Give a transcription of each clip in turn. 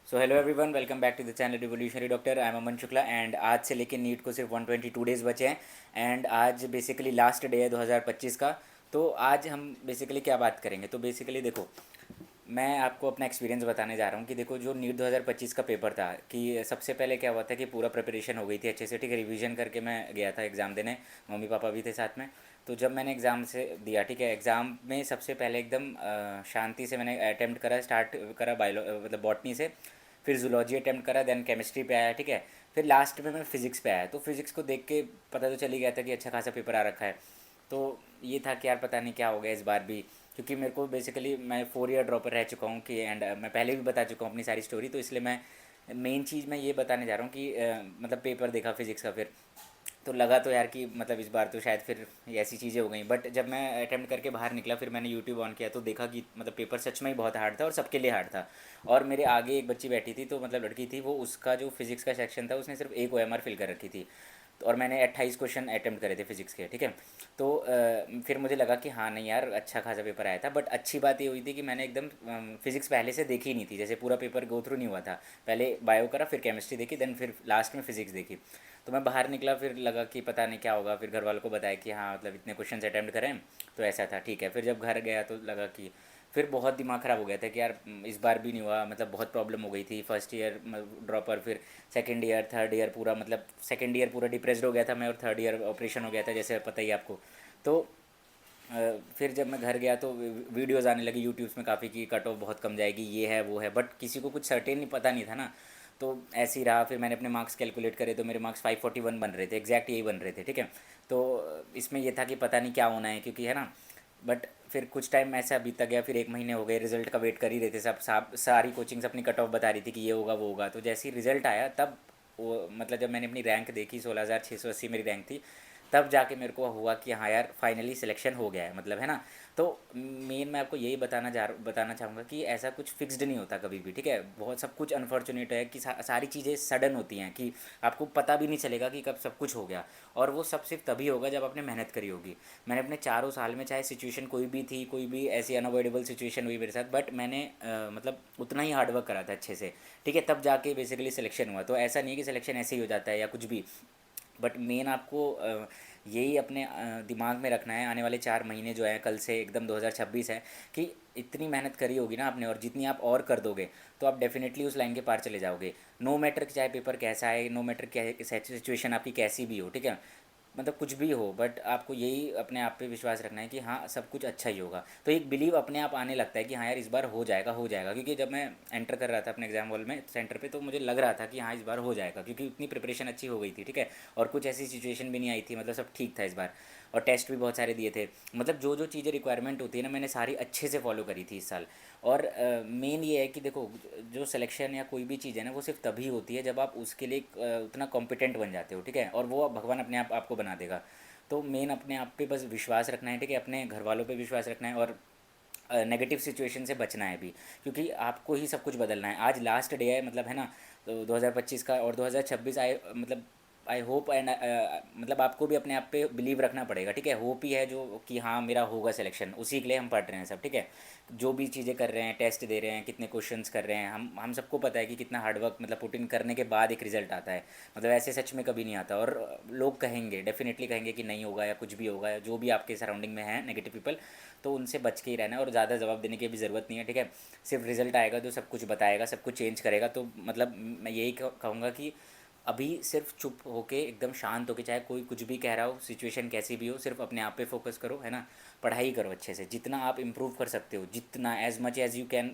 So hello everyone, welcome back to the channel revolutionary doctor. I am Aman Shukla and आज से लेके NEET को सिर्फ 122 डेज़ बचे हैं। एंड आज बेसिकली लास्ट डे है 2025 का। तो आज हम बेसिकली क्या बात करेंगे, तो बेसिकली देखो, मैं आपको अपना एक्सपीरियंस बताने जा रहा हूँ कि देखो, जो नीट 2025 का पेपर था, कि सबसे पहले क्या हुआ था कि पूरा प्रिपरेशन हो गई थी अच्छे से, ठीक है, रिवीजन करके मैं गया था एग्ज़ाम देने। मम्मी पापा भी थे साथ में। तो जब मैंने एग्ज़ाम से दिया, ठीक है, एग्ज़ाम में सबसे पहले एकदम शांति से मैंने अटेम्प्ट करा, स्टार्ट करा बायो मतलब बॉटनी से। फिर जूलॉजी अटेम्प्ट करा, देन केमिस्ट्री पे आया, ठीक है। फिर लास्ट में मैं फिज़िक्स पे आया, तो फिज़िक्स को देख के पता तो चल ही गया था कि अच्छा खासा पेपर आ रखा है। तो ये था कि यार पता नहीं क्या हो गया इस बार भी, क्योंकि मेरे को बेसिकली मैं 4 ईयर ड्रॉपर रह चुका हूँ कि एंड मैं पहले भी बता चुका हूँ अपनी सारी स्टोरी। तो इसलिए मैं मेन चीज़ मैं ये बताने जा रहा हूँ कि मतलब पेपर देखा फिज़िक्स का, फिर तो लगा तो यार कि मतलब इस बार तो शायद फिर ये ऐसी चीज़ें हो गई। बट जब मैं अटेम्प्ट करके बाहर निकला, फिर मैंने यूट्यूब ऑन किया तो देखा कि मतलब पेपर सच में ही बहुत हार्ड था और सबके लिए हार्ड था। और मेरे आगे एक बच्ची बैठी थी, तो मतलब लड़की थी, वो उसका जो फिज़िक्स का सेक्शन था उसने सिर्फ एक OMR फिल कर रखी थी। तो और मैंने 28 क्वेश्चन अटेम्प्ट करे थे फिज़िक्स के, ठीक है। तो फिर मुझे लगा कि हाँ नहीं यार, अच्छा खासा पेपर आया था। बट अच्छी बात ये हुई थी कि मैंने एकदम फिज़िक्स पहले से देखी ही नहीं थी, जैसे पूरा पेपर गो थ्रू नहीं हुआ था। पहले बायो करा, फिर केमिस्ट्री देखी, देन फिर लास्ट में फिज़िक्स देखी। तो मैं बाहर निकला, फिर लगा कि पता नहीं क्या होगा। फिर घर वालों को बताया कि हाँ मतलब इतने क्वेश्चन अटैम्प्ट करें, तो ऐसा था, ठीक है। फिर जब घर गया तो लगा कि फिर बहुत दिमाग ख़राब हो गया था कि यार इस बार भी नहीं हुआ, मतलब बहुत प्रॉब्लम हो गई थी। फर्स्ट ईयर ड्रॉपर, फिर सेकेंड ईयर, थर्ड ईयर पूरा, मतलब सेकेंड ईयर पूरा डिप्रेस्ड हो गया था मैं, और थर्ड ईयर ऑपरेशन हो गया था, जैसे पता ही है आपको। तो फिर जब मैं घर गया तो वीडियोज़ आने लगी यूट्यूब्स में काफ़ी कि कट ऑफ बहुत कम जाएगी, ये है वो है, बट किसी को कुछ सर्टेन नहीं, पता नहीं था ना। तो ऐसे ही रहा। फिर मैंने अपने मार्क्स कैलकुलेट करे तो मेरे मार्क्स 541 बन रहे थे, एग्जैक्ट यही बन रहे थे, ठीक है। तो इसमें ये था कि पता नहीं क्या होना है, क्योंकि है ना। बट फिर कुछ टाइम ऐसा बीता गया, फिर एक महीने हो गए, रिजल्ट का वेट कर ही रहे थे सब सारी कोचिंग्स अपनी कट ऑफ बता रही थी कि ये होगा वो होगा। तो जैसे ही रिजल्ट आया तब वो मतलब जब मैंने अपनी रैंक देखी, 16,680 मेरी रैंक थी, तब जाके मेरे को हुआ कि हाँ यार फाइनली सिलेक्शन हो गया है, मतलब है ना। तो मेन मैं आपको यही बताना चाहूँगा कि ऐसा कुछ फिक्स्ड नहीं होता कभी भी, ठीक है। बहुत सब कुछ अनफॉर्चुनेट है कि सारी चीज़ें सडन होती हैं, कि आपको पता भी नहीं चलेगा कि कब सब कुछ हो गया। और वो सब सिर्फ तभी होगा जब आपने मेहनत करी होगी। मैंने अपने चारों साल में, चाहे सिचुएशन कोई भी थी, कोई भी ऐसी अनअवॉइडेबल सिचुएशन हुई मेरे साथ, बट मैंने मतलब उतना ही हार्डवर्क करा था अच्छे से, ठीक है। तब जाके बेसिकली सिलेक्शन हुआ। तो ऐसा नहीं है कि सिलेक्शन ऐसे ही हो जाता है या कुछ भी। बट मेन आपको यही अपने दिमाग में रखना है, आने वाले 4 महीने जो है कल से एकदम 2026 है, कि इतनी मेहनत करी होगी ना आपने, और जितनी आप और कर दोगे तो आप डेफिनेटली उस लाइन के पार चले जाओगे। नो मैटर चाहे पेपर कैसा है, नो मैटर क्या सिचुएशन आपकी कैसी भी हो, ठीक है। मतलब कुछ भी हो, बट आपको यही अपने आप पे विश्वास रखना है कि हाँ सब कुछ अच्छा ही होगा। तो एक बिलीव अपने आप आने लगता है कि हाँ यार इस बार हो जाएगा हो जाएगा। क्योंकि जब मैं एंटर कर रहा था अपने एग्जाम हॉल में सेंटर पे, तो मुझे लग रहा था कि हाँ इस बार हो जाएगा, क्योंकि उतनी प्रिपरेशन अच्छी हो गई थी, ठीक है। और कुछ ऐसी सिचुएशन भी नहीं आई थी, मतलब सब ठीक था इस बार। और टेस्ट भी बहुत सारे दिए थे, मतलब जो जो चीज़ें रिक्वायरमेंट होती है ना, मैंने सारी अच्छे से फॉलो करी थी इस साल। और मेन ये है कि देखो, जो सिलेक्शन या कोई भी चीज़ है ना, वो सिर्फ तभी होती है जब आप उसके लिए उतना कॉम्पिटेंट बन जाते हो, ठीक है। और वो भगवान अपने आप आपको बना देगा। तो मेन अपने आप पे बस विश्वास रखना है, ठीक है, अपने घर वालों पे विश्वास रखना है, और नेगेटिव सिचुएशन से बचना है भी, क्योंकि आपको ही सब कुछ बदलना है। आज लास्ट डे है, मतलब है ना, तो 2025 का। और 2026 आए, मतलब आई होप एंड मतलब आपको भी अपने आप पे बिलीव रखना पड़ेगा, ठीक है। होप ही है जो कि हाँ मेरा होगा सिलेक्शन, उसी के लिए हम पढ़ रहे हैं सब, ठीक है। जो भी चीज़ें कर रहे हैं, टेस्ट दे रहे हैं, कितने क्वेश्चंस कर रहे हैं, हम सबको पता है कि कितना हार्डवर्क मतलब पुट इन करने के बाद एक रिजल्ट आता है। मतलब ऐसे सच में कभी नहीं आता। और लोग कहेंगे, डेफिनेटली कहेंगे कि नहीं होगा या कुछ भी होगा, या जो भी आपके सराउंडिंग में है नेगेटिव पीपल, तो उनसे बच के ही रहना है। और ज़्यादा जवाब देने की भी ज़रूरत नहीं है, ठीक है। सिर्फ रिजल्ट आएगा तो सब कुछ बताएगा, सब कुछ चेंज करेगा। तो मतलब मैं यही कहूँगा कि अभी सिर्फ चुप होके, एकदम शांत होके, चाहे कोई कुछ भी कह रहा हो, सिचुएशन कैसी भी हो, सिर्फ अपने आप पे फोकस करो, है ना। पढ़ाई करो अच्छे से, जितना आप इम्प्रूव कर सकते हो, जितना as much as you can,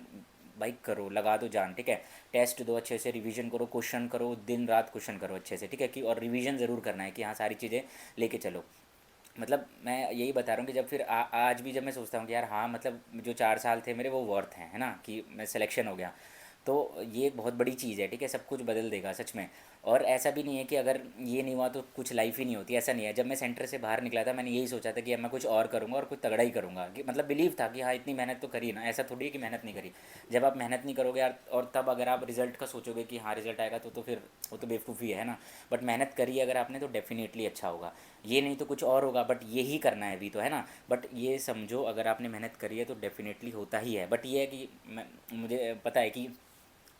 bike करो, लगा दो जान, ठीक है। टेस्ट दो अच्छे से, रिवीजन करो, क्वेश्चन करो, दिन रात क्वेश्चन करो अच्छे से, ठीक है। कि और रिवीजन ज़रूर करना है कि हाँ सारी चीज़ें लेके चलो। मतलब मैं यही बता रहा हूँ कि जब फिर आज भी जब मैं सोचता हूँ कि यार हाँ मतलब जो 4 साल थे मेरे, वो वर्थ हैं, है ना, कि मैं सिलेक्शन हो गया। तो ये एक बहुत बड़ी चीज़ है, ठीक है, सब कुछ बदल देगा सच में। और ऐसा भी नहीं है कि अगर ये नहीं हुआ तो कुछ लाइफ ही नहीं होती, ऐसा नहीं है। जब मैं सेंटर से बाहर निकला था, मैंने यही सोचा था कि अब मैं कुछ और करूँगा और कुछ तगड़ा ही करूँगा, कि मतलब बिलीव था कि हाँ इतनी मेहनत तो करी ना, ऐसा थोड़ी है कि मेहनत नहीं करी। जब आप मेहनत नहीं करोगे यार, और तब अगर आप रिजल्ट का सोचोगे कि हाँ रिजल्ट आएगा, तो फिर वो तो बेवकूफ़ी है ना। बट मेहनत करी अगर आपने, तो डेफिनेटली अच्छा होगा। ये नहीं तो कुछ और होगा, बट यही करना है अभी तो, है ना। बट ये समझो, अगर आपने मेहनत करी है तो डेफिनेटली होता ही है। बट ये है कि मुझे पता है कि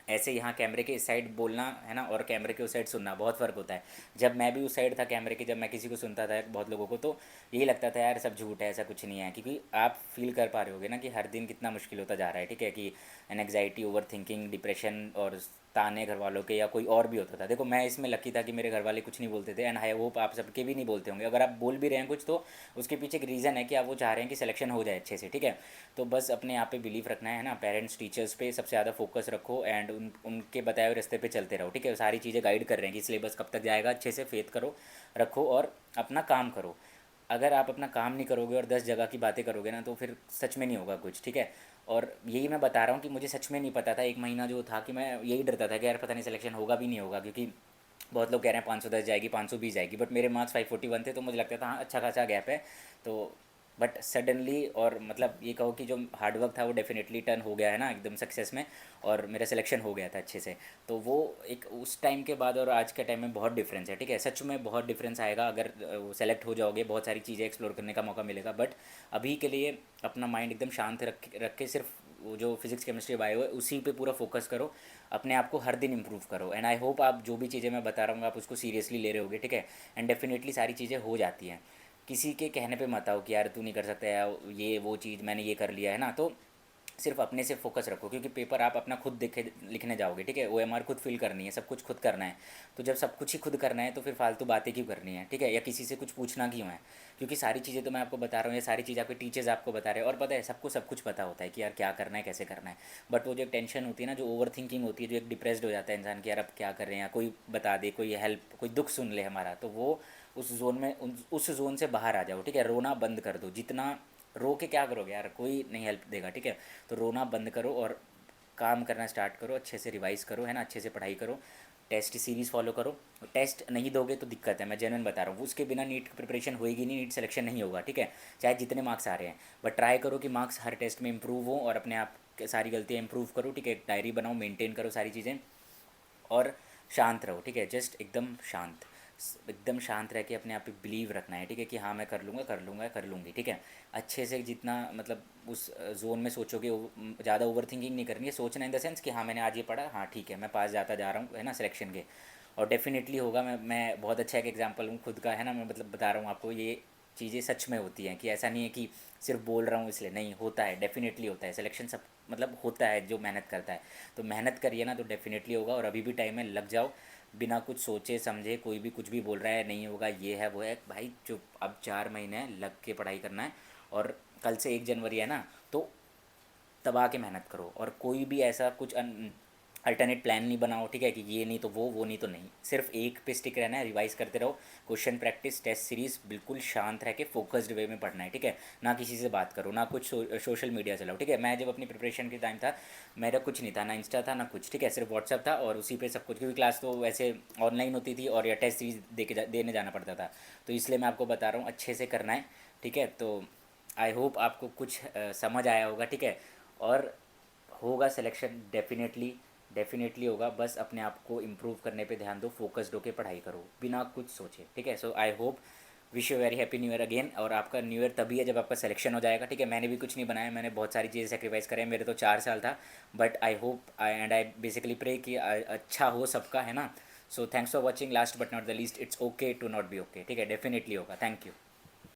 ऐसे यहाँ कैमरे के इस साइड बोलना है ना, और कैमरे के उस साइड सुनना, बहुत फ़र्क होता है। जब मैं भी उस साइड था कैमरे के, जब मैं किसी को सुनता था बहुत लोगों को, तो यही लगता था यार सब झूठ है, ऐसा कुछ नहीं है, क्योंकि आप फील कर पा रहे होगे ना कि हर दिन कितना मुश्किल होता जा रहा है, ठीक है, कि एनग्जाइटी, ओवर थिंकिंग, डिप्रेशन, और ताने घर वालों के या कोई और भी होता था। देखो मैं इसमें लकी था कि मेरे घर वाले कुछ नहीं बोलते थे, एंड आई होप आप सबके भी नहीं बोलते होंगे। अगर आप बोल भी रहे हैं कुछ, तो उसके पीछे एक रीज़न है कि आप वो चाह रहे हैं कि सिलेक्शन हो जाए अच्छे से, ठीक है। तो बस अपने आप पे बिलीव रखना है ना, पेरेंट्स टीचर्स पे सबसे ज़्यादा फोकस रखो, एंड उनके बताए हुए रास्ते पे चलते रहो, ठीक है। सारी चीज़ें गाइड कर रहे हैं कि सिलेबस कब तक जाएगा, अच्छे से फेथ करो, रखो, और अपना काम करो। अगर आप अपना काम नहीं करोगे और 10 जगह की बातें करोगे ना, तो फिर सच में नहीं होगा कुछ, ठीक है। और यही मैं बता रहा हूँ कि मुझे सच में नहीं पता था, एक महीना जो था कि मैं यही डरता था कि यार पता नहीं सिलेक्शन होगा भी नहीं होगा, क्योंकि बहुत लोग कह रहे हैं 510 जाएगी, 520 जाएगी, बट मेरे मार्क्स 541 थे, तो मुझे लगता था हाँ अच्छा खासा गैप है। तो बट सडनली, और मतलब ये कहो कि जो हार्डवर्क था वो डेफिनेटली टर्न हो गया है ना एकदम सक्सेस में, और मेरा सिलेक्शन हो गया था अच्छे से। तो वो एक उस टाइम के बाद और आज के टाइम में बहुत डिफरेंस है, ठीक है, सच में बहुत डिफरेंस आएगा। अगर सेलेक्ट हो जाओगे, बहुत सारी चीज़ें एक्सप्लोर करने का मौका मिलेगा, बट अभी के लिए अपना माइंड एकदम शांत रख के सिर्फ वो जो फिजिक्स केमिस्ट्री बायो है उसी पे पूरा फोकस करो, अपने आप को हर दिन इंप्रूव करो। एंड आई होप आप जो भी चीज़ें मैं बता रहा हूँ आप उसको सीरियसली ले रहे होगे, ठीक है। एंड डेफिनेटली सारी चीज़ें हो जाती हैं। किसी के कहने पे मत आओ कि यार तू नहीं कर सकता, या ये वो चीज़ मैंने ये कर लिया है ना, तो सिर्फ अपने से फोकस रखो, क्योंकि पेपर आप अपना खुद देखे लिखने जाओगे, ठीक है। ओएमआर खुद फिल करनी है, सब कुछ खुद करना है। तो जब सब कुछ ही खुद करना है तो फिर फालतू बातें क्यों करनी है, ठीक है, या किसी से कुछ पूछना क्यों है। क्योंकि सारी चीज़ें तो मैं आपको बता रहा हूँ, ये सारी चीज़ आपके टीचर्स आपको बता रहे हैं, और पता है सबको सब कुछ पता होता है कि यार क्या करना है, कैसे करना है। बट वो जो एक टेंशन होती है ना, जो ओवर थिंकिंग होती है, जो एक डिप्रेस्ड हो जाता है इंसान कि यार अब क्या कर रहे हैं, या कोई बता दे, कोई हेल्प, कोई दुख सुन ले हमारा, तो वो उस जोन में उस जोन से बाहर आ जाओ, ठीक है। रोना बंद कर दो, जितना रो के क्या करोगे यार, कोई नहीं हेल्प देगा, ठीक है। तो रोना बंद करो और काम करना स्टार्ट करो, अच्छे से रिवाइज़ करो, है ना, अच्छे से पढ़ाई करो, टेस्ट सीरीज़ फॉलो करो। टेस्ट नहीं दोगे तो दिक्कत है, मैं जेन्युइन बता रहा हूँ, उसके बिना नीट की प्रिपरेशन होएगी नहीं, नीट सिलेक्शन नहीं होगा, ठीक है, चाहे जितने मार्क्स आ रहे हैं। बट ट्राई करो कि मार्क्स हर टेस्ट में इंप्रूव हो, और अपने आप सारी गलतियाँ इंप्रूव करो, ठीक है। एक डायरी बनाओ, मेंटेन करो सारी चीज़ें, और शांत रहो, ठीक है, जस्ट एकदम शांत, एकदम शांत रह के अपने आप पे बिलीव रखना है, ठीक है, कि हाँ मैं कर लूँगा, कर लूँगा, कर लूँगी, ठीक है। अच्छे से जितना मतलब उस जोन में सोचोगे, ज़्यादा ओवर थिंकिंग नहीं करनी है, सोचना इन द सेंस कि हाँ मैंने आज ये पढ़ा, हाँ ठीक है मैं पास जाता जा रहा हूँ, है ना, सिलेक्शन के। और डेफिनेटली होगा। मैं बहुत अच्छा एक एग्जांपल हूँ खुद का, है ना, मैं मतलब बता रहा हूँ आपको, ये चीज़ें सच में होती हैं, कि ऐसा नहीं है कि सिर्फ बोल रहा हूँ इसलिए, नहीं होता है, डेफिनेटली होता है सिलेक्शन, सब मतलब होता है जो मेहनत करता है। तो मेहनत करिए ना, तो डेफिनेटली होगा, और अभी भी टाइम है, लग जाओ, बिना कुछ सोचे समझे। कोई भी कुछ भी बोल रहा है नहीं होगा, ये है वो है, भाई चुप, अब 4 महीने हैं, लग के पढ़ाई करना है। और कल से 1 जनवरी है ना, तो दबा के मेहनत करो, और कोई भी ऐसा कुछ अल्टरनेट प्लान नहीं बनाओ, ठीक है, कि ये नहीं तो वो नहीं तो नहीं, सिर्फ एक पे स्टिक रहना है, रिवाइज करते रहो, क्वेश्चन प्रैक्टिस, टेस्ट सीरीज, बिल्कुल शांत रह के फोकस्ड वे में पढ़ना है, ठीक है। ना किसी से बात करो, ना कुछ सोशल मीडिया चलाओ, ठीक है। मैं जब अपनी प्रिपरेशन के टाइम था, मेरा कुछ नहीं था, ना इंस्टा था ना कुछ, ठीक है, सिर्फ व्हाट्सअप था, और उसी पे सब कुछ, क्योंकि क्लास तो वैसे ऑनलाइन होती थी, और या टेस्ट सीरीज देने जाना पड़ता था। तो इसलिए मैं आपको बता रहा हूँ अच्छे से करना है, ठीक है। तो आई होप आपको कुछ समझ आया होगा, ठीक है। और होगा सिलेक्शन, डेफिनेटली, डेफिनेटली होगा, बस अपने आप को इम्प्रूव करने पे ध्यान दो, फोकस्ड होकर पढ़ाई करो बिना कुछ सोचे, ठीक है। So I hope, wish you very happy new year again. और आपका न्यू ईयर तभी है जब आपका सिलेक्शन हो जाएगा, ठीक है। मैंने भी कुछ नहीं बनाया, मैंने बहुत सारी चीज़ें सेक्रीफाइस करे, मेरे तो 4 साल था, but I hope and I basically pray कि अच्छा हो सबका, है ना। So thanks for watching, last but not the least, it's okay to not be okay, ठीक है, डेफिनेटली होगा। Thank you.